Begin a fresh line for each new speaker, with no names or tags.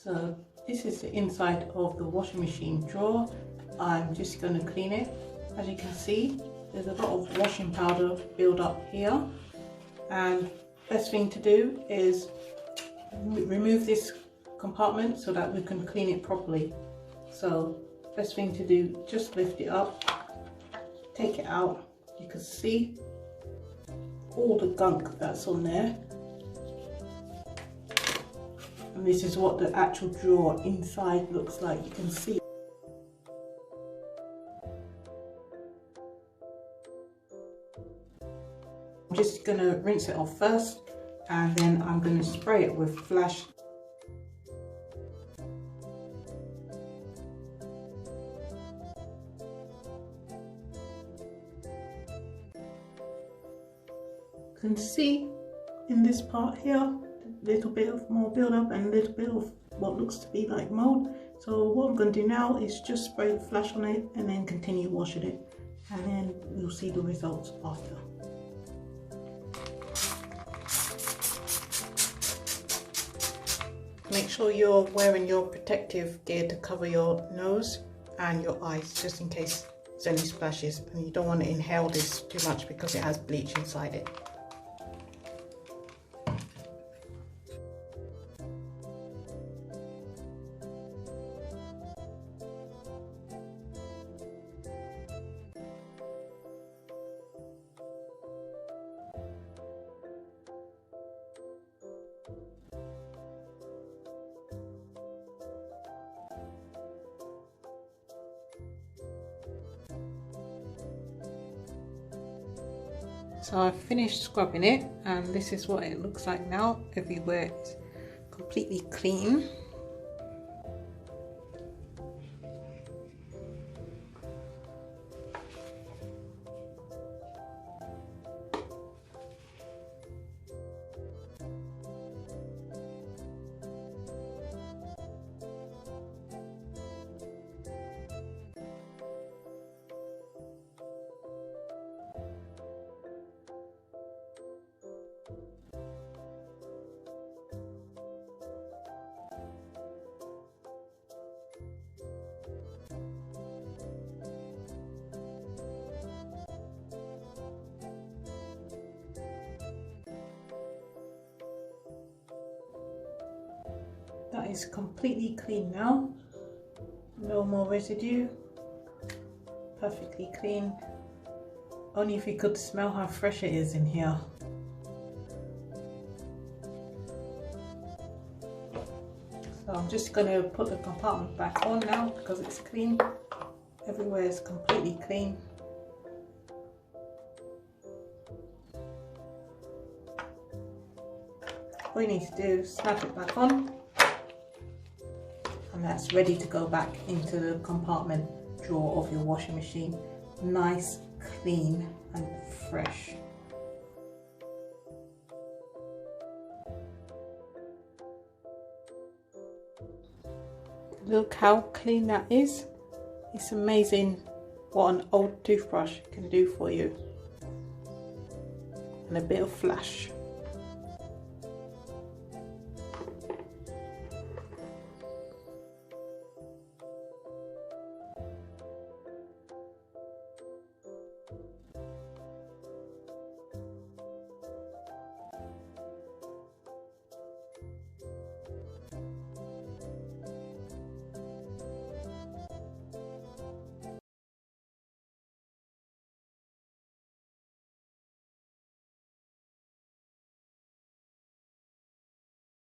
So this is the inside of the washing machine drawer. I'm just going to clean it. As you can see, there's a lot of washing powder built up here, and best thing to do is remove this compartment so that we can clean it properly. So best thing to do, just lift it up, take it out. You can see all the gunk that's on there, and this is what the actual drawer inside looks like. You can see I'm just going to rinse it off first, and then I'm going to spray it with Flash. You can see in this part here, a little bit of more build up and a little bit of what looks to be like mold. So what I'm going to do now is just spray the Flash on it and then continue washing it, and then we'll see the results after. Make sure you're wearing your protective gear to cover your nose and your eyes, just in case there's any splashes, and you don't want to inhale this too much because it has bleach inside it. So I've finished scrubbing it, and this is what it looks like now. Everywhere is completely clean. That is completely clean now. No more residue. Perfectly clean. Only if you could smell how fresh it is in here. So I'm just going to put the compartment back on now because it's clean. Everywhere is completely clean. All you need to do is snap it back on, and that's ready to go back into the compartment drawer of your washing machine. Nice, clean and fresh. Look how clean that is. It's amazing what an old toothbrush can do for you. And a bit of Flash.